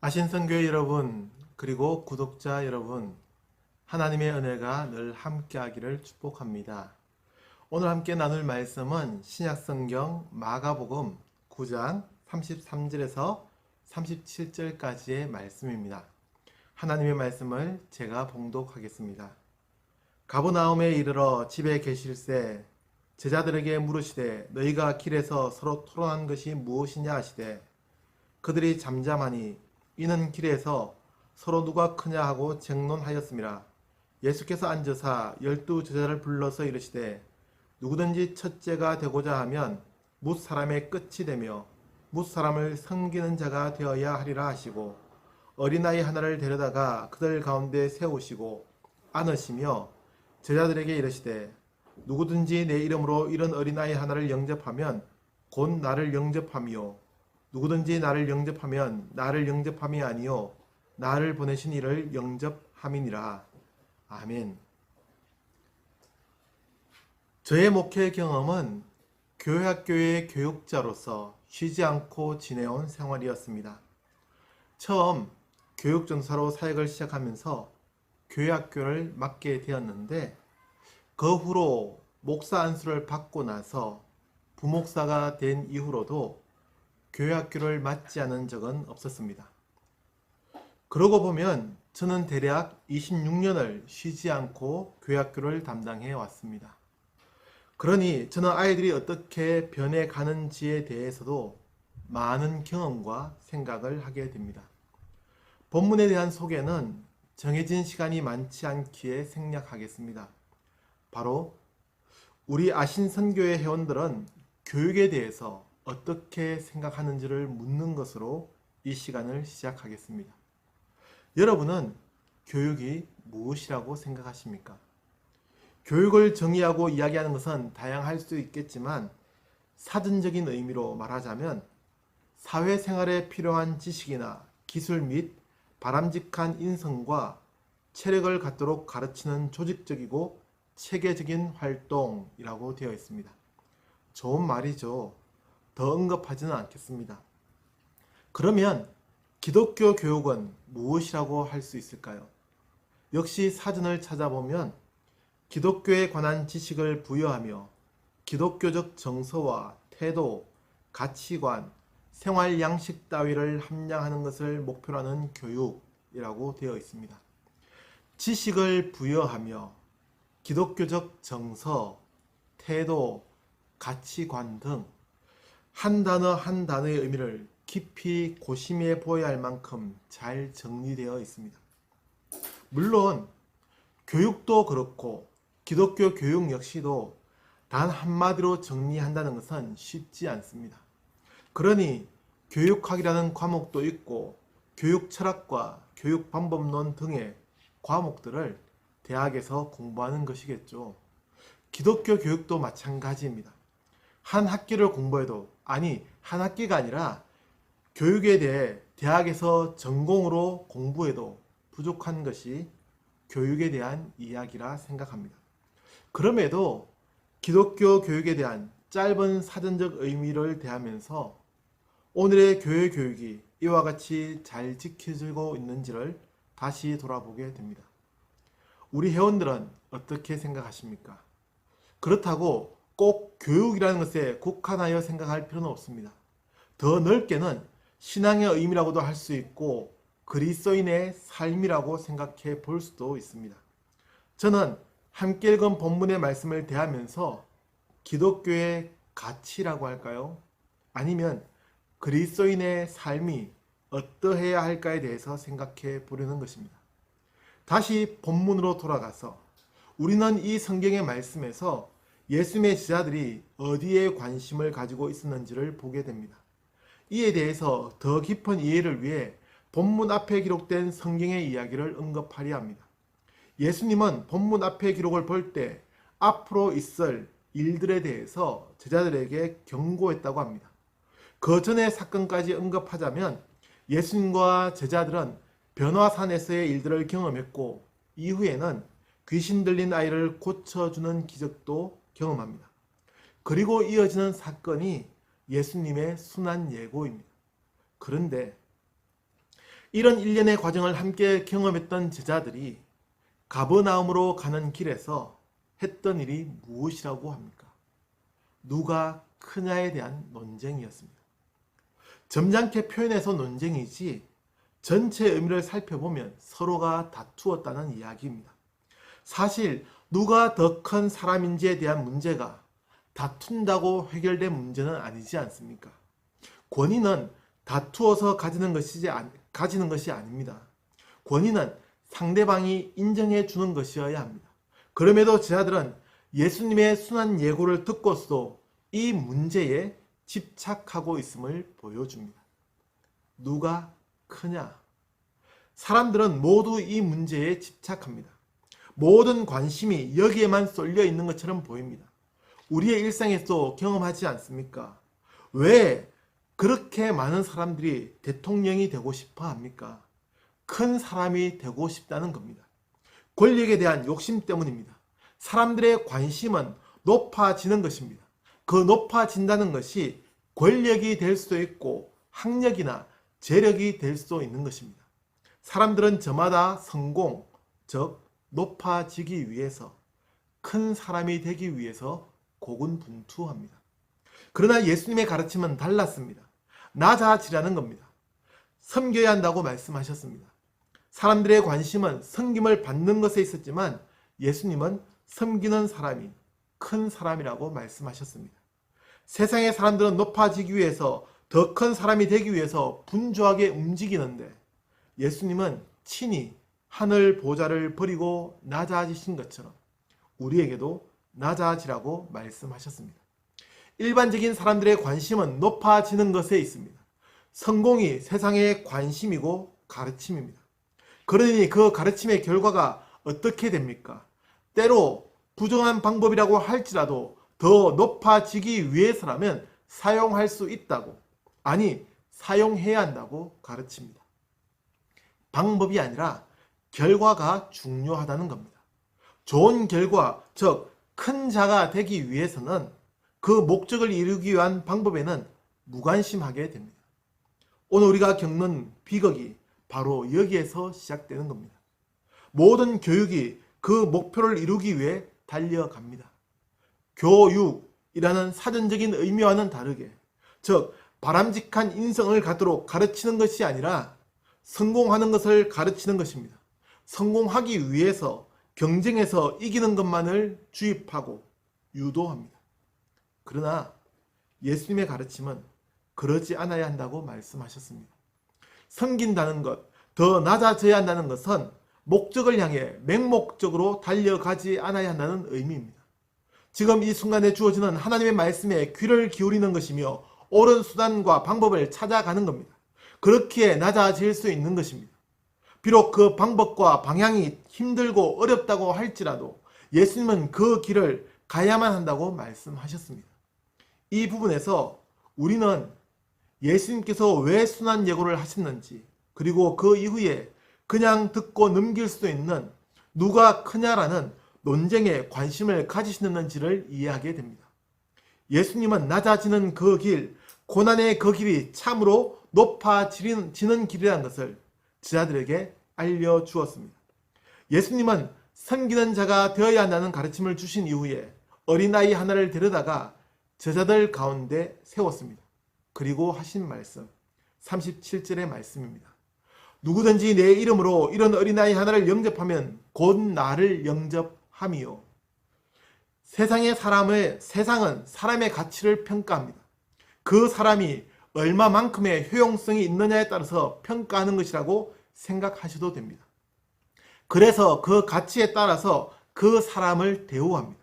아신성교회 여러분, 그리고 구독자 여러분, 하나님의 은혜가 늘 함께하기를 축복합니다. 오늘 함께 나눌 말씀은 신약성경 마가복음 9장 33절에서 37절까지의 말씀입니다. 하나님의 말씀을 제가 봉독하겠습니다. 가버나움에 이르러 집에 계실새 제자들에게 물으시되 너희가 길에서 서로 토론한 것이 무엇이냐 하시되 그들이 잠잠하니 이는 길에서 서로 누가 크냐 하고 쟁론하였음이라. 예수께서 앉으사 12 제자를 불러서 이르시되 누구든지 첫째가 되고자 하면 뭇 사람의 끝이 되며 뭇 사람을 섬기는 자가 되어야 하리라 하시고 어린아이 하나를 데려다가 그들 가운데 세우시고 안으시며 제자들에게 이르시되 누구든지 내 이름으로 이런 어린아이 하나를 영접하면 곧 나를 영접함이요 누구든지 나를 영접하면 나를 영접함이 아니요 나를 보내신 이를 영접함이니라. 아멘. 저의 목회 경험은 교회학교의 교육자로서 쉬지 않고 지내온 생활이었습니다. 처음 교육전사로 사역을 시작하면서 교회학교를 맡게 되었는데 그 후로 목사 안수를 받고 나서 부목사가 된 이후로도 교회학교를 맡지 않은 적은 없었습니다. 그러고 보면 저는 대략 26년을 쉬지 않고 교회학교를 담당해 왔습니다. 그러니 저는 아이들이 어떻게 변해가는지에 대해서도 많은 경험과 생각을 하게 됩니다. 본문에 대한 소개는 정해진 시간이 많지 않기에 생략하겠습니다. 바로 우리 아신선교회 회원들은 교육에 대해서 어떻게 생각하는지를 묻는 것으로 이 시간을 시작하겠습니다. 여러분은 교육이 무엇이라고 생각하십니까? 교육을 정의하고 이야기하는 것은 다양할 수 있겠지만 사전적인 의미로 말하자면 사회생활에 필요한 지식이나 기술 및 바람직한 인성과 체력을 갖도록 가르치는 조직적이고 체계적인 활동이라고 되어 있습니다. 좋은 말이죠. 더 언급하지는 않겠습니다. 그러면 기독교 교육은 무엇이라고 할 수 있을까요? 역시 사전을 찾아보면 기독교에 관한 지식을 부여하며 기독교적 정서와 태도, 가치관, 생활 양식 따위를 함양하는 것을 목표로 하는 교육이라고 되어 있습니다. 지식을 부여하며 기독교적 정서, 태도, 가치관 등 한 단어 한 단어의 의미를 깊이 고심해 보아야 할 만큼 잘 정리되어 있습니다. 물론 교육도 그렇고 기독교 교육 역시도 단 한마디로 정리한다는 것은 쉽지 않습니다. 그러니 교육학이라는 과목도 있고 교육 철학과 교육 방법론 등의 과목들을 대학에서 공부하는 것이겠죠. 기독교 교육도 마찬가지입니다. 한 학기를 공부해도, 한 학기가 아니라 교육에 대해 대학에서 전공으로 공부해도 부족한 것이 교육에 대한 이야기라 생각합니다. 그럼에도 기독교 교육에 대한 짧은 사전적 의미를 대하면서 오늘의 교회 교육이 이와 같이 잘 지켜지고 있는지를 다시 돌아보게 됩니다. 우리 회원들은 어떻게 생각하십니까? 그렇다고 꼭 교육이라는 것에 국한하여 생각할 필요는 없습니다. 더 넓게는 신앙의 의미라고도 할 수 있고 그리스도인의 삶이라고 생각해 볼 수도 있습니다. 저는 함께 읽은 본문의 말씀을 대하면서 기독교의 가치라고 할까요? 아니면 그리스도인의 삶이 어떠해야 할까에 대해서 생각해 보려는 것입니다. 다시 본문으로 돌아가서 우리는 이 성경의 말씀에서 예수님의 제자들이 어디에 관심을 가지고 있었는지를 보게 됩니다. 이에 대해서 더 깊은 이해를 위해 본문 앞에 기록된 성경의 이야기를 언급하려 합니다. 예수님은 본문 앞에 기록을 볼 때 앞으로 있을 일들에 대해서 제자들에게 경고했다고 합니다. 그 전의 사건까지 언급하자면 예수님과 제자들은 변화산에서의 일들을 경험했고 이후에는 귀신 들린 아이를 고쳐주는 기적도 경험합니다. 그리고 이어지는 사건이 예수님의 순환 예고입니다. 그런데 이런 일련의 과정을 함께 경험했던 제자들이 가버나움으로 가는 길에서 했던 일이 무엇이라고 합니까? 누가 크냐에 대한 논쟁이었습니다. 점잖게 표현해서 논쟁이지 전체 의미를 살펴보면 서로가 다투었다는 이야기입니다. 사실 누가 더 큰 사람인지에 대한 문제가 다툰다고 해결된 문제는 아니지 않습니까? 권위는 다투어서 가지는 것이 아닙니다. 권위는 상대방이 인정해 주는 것이어야 합니다. 그럼에도 제자들은 예수님의 순환 예고를 듣고서도 이 문제에 집착하고 있음을 보여줍니다. 누가 크냐? 사람들은 모두 이 문제에 집착합니다. 모든 관심이 여기에만 쏠려 있는 것처럼 보입니다. 우리의 일상에서 경험하지 않습니까? 왜 그렇게 많은 사람들이 대통령이 되고 싶어 합니까? 큰 사람이 되고 싶다는 겁니다. 권력에 대한 욕심 때문입니다. 사람들의 관심은 높아지는 것입니다. 그 높아진다는 것이 권력이 될 수도 있고 학력이나 재력이 될 수도 있는 것입니다. 사람들은 저마다 성공, 즉 높아지기 위해서, 큰 사람이 되기 위해서 고군분투합니다. 그러나 예수님의 가르침은 달랐습니다. 낮아지라는 겁니다. 섬겨야 한다고 말씀하셨습니다. 사람들의 관심은 섬김을 받는 것에 있었지만 예수님은 섬기는 사람이 큰 사람이라고 말씀하셨습니다. 세상의 사람들은 높아지기 위해서, 더 큰 사람이 되기 위해서 분주하게 움직이는데 예수님은 친히 하늘 보좌를 버리고 낮아지신 것처럼 우리에게도 낮아지라고 말씀하셨습니다. 일반적인 사람들의 관심은 높아지는 것에 있습니다. 성공이 세상의 관심이고 가르침입니다. 그러니 그 가르침의 결과가 어떻게 됩니까? 때로 부정한 방법이라고 할지라도 더 높아지기 위해서라면 사용할 수 있다고, 아니 사용해야 한다고 가르칩니다. 방법이 아니라 결과가 중요하다는 겁니다. 좋은 결과, 즉 큰 자가 되기 위해서는 그 목적을 이루기 위한 방법에는 무관심하게 됩니다. 오늘 우리가 겪는 비극이 바로 여기에서 시작되는 겁니다. 모든 교육이 그 목표를 이루기 위해 달려갑니다. 교육이라는 사전적인 의미와는 다르게, 즉 바람직한 인성을 갖도록 가르치는 것이 아니라 성공하는 것을 가르치는 것입니다. 성공하기 위해서 경쟁에서 이기는 것만을 주입하고 유도합니다. 그러나 예수님의 가르침은 그러지 않아야 한다고 말씀하셨습니다. 섬긴다는 것, 더 낮아져야 한다는 것은 목적을 향해 맹목적으로 달려가지 않아야 한다는 의미입니다. 지금 이 순간에 주어지는 하나님의 말씀에 귀를 기울이는 것이며 옳은 수단과 방법을 찾아가는 겁니다. 그렇기에 낮아질 수 있는 것입니다. 비록 그 방법과 방향이 힘들고 어렵다고 할지라도 예수님은 그 길을 가야만 한다고 말씀하셨습니다. 이 부분에서 우리는 예수님께서 왜 순환 예고를 하셨는지, 그리고 그 이후에 그냥 듣고 넘길 수도 있는 누가 크냐라는 논쟁에 관심을 가지시는지를 이해하게 됩니다. 예수님은 낮아지는 그 길, 고난의 그 길이 참으로 높아지는 길이라는 것을 제자들에게 알려주었습니다. 예수님은 섬기는 자가 되어야 한다는 가르침을 주신 이후에 어린아이 하나를 데려다가 제자들 가운데 세웠습니다. 그리고 하신 말씀, 37절의 말씀입니다. 누구든지 내 이름으로 이런 어린아이 하나를 영접하면 곧 나를 영접함이요. 세상은 사람의 가치를 평가합니다. 그 사람이 얼마만큼의 효용성이 있느냐에 따라서 평가하는 것이라고 생각하셔도 됩니다. 그래서 그 가치에 따라서 그 사람을 대우합니다.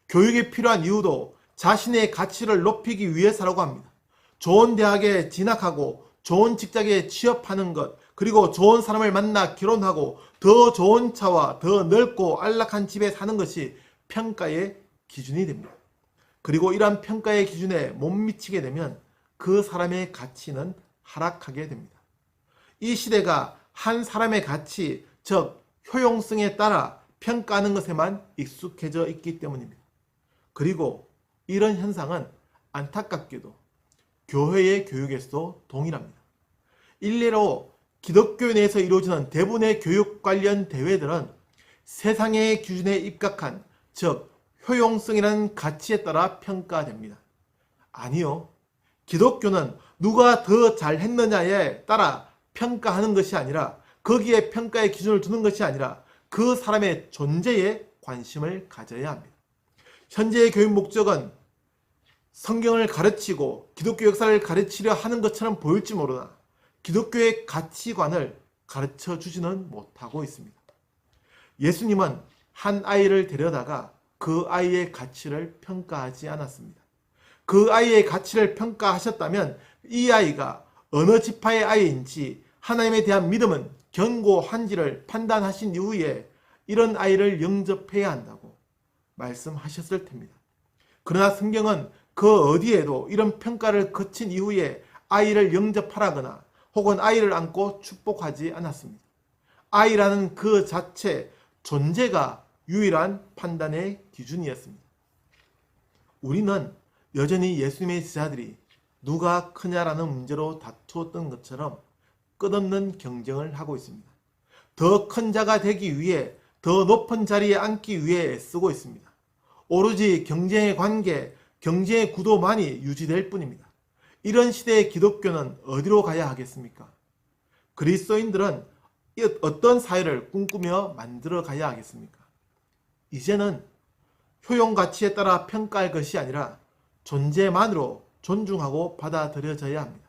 교육이 필요한 이유도 자신의 가치를 높이기 위해서라고 합니다. 좋은 대학에 진학하고 좋은 직장에 취업하는 것, 그리고 좋은 사람을 만나 결혼하고 더 좋은 차와 더 넓고 안락한 집에 사는 것이 평가의 기준이 됩니다. 그리고 이러한 평가의 기준에 못 미치게 되면 그 사람의 가치는 하락하게 됩니다. 이 시대가 한 사람의 가치, 즉 효용성에 따라 평가하는 것에만 익숙해져 있기 때문입니다. 그리고 이런 현상은 안타깝게도 교회의 교육에서도 동일합니다. 일례로 기독교 내에서 이루어지는 대부분의 교육 관련 대회들은 세상의 기준에 입각한, 즉 효용성이라는 가치에 따라 평가됩니다. 아니요. 기독교는 누가 더 잘했느냐에 따라 평가하는 것이 아니라, 거기에 평가의 기준을 두는 것이 아니라 그 사람의 존재에 관심을 가져야 합니다. 현재의 교육 목적은 성경을 가르치고 기독교 역사를 가르치려 하는 것처럼 보일지 모르나 기독교의 가치관을 가르쳐 주지는 못하고 있습니다. 예수님은 한 아이를 데려다가 그 아이의 가치를 평가하지 않았습니다. 그 아이의 가치를 평가하셨다면 이 아이가 어느 지파의 아이인지, 하나님에 대한 믿음은 견고한지를 판단하신 이후에 이런 아이를 영접해야 한다고 말씀하셨을 텐입니다. 그러나 성경은 그 어디에도 이런 평가를 거친 이후에 아이를 영접하라거나 혹은 아이를 안고 축복하지 않았습니다. 아이라는 그 자체, 존재가 유일한 판단의 기준이었습니다. 우리는 여전히 예수님의 제자들이 누가 크냐라는 문제로 다투었던 것처럼 끝없는 경쟁을 하고 있습니다. 더 큰 자가 되기 위해, 더 높은 자리에 앉기 위해 애쓰고 있습니다. 오로지 경쟁의 관계, 경쟁의 구도만이 유지될 뿐입니다. 이런 시대의 기독교는 어디로 가야 하겠습니까? 그리스도인들은 어떤 사회를 꿈꾸며 만들어 가야 하겠습니까? 이제는 효용 가치에 따라 평가할 것이 아니라 존재만으로 존중하고 받아들여져야 합니다.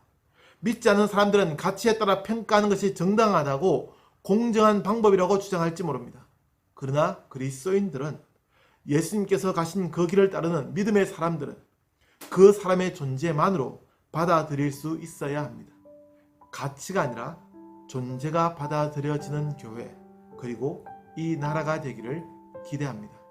믿지 않는 사람들은 가치에 따라 평가하는 것이 정당하다고 공정한 방법이라고 주장할지 모릅니다. 그러나 그리스도인들은, 예수님께서 가신 그 길을 따르는 믿음의 사람들은 그 사람의 존재만으로 받아들일 수 있어야 합니다. 가치가 아니라 존재가 받아들여지는 교회, 그리고 이 나라가 되기를 기대합니다.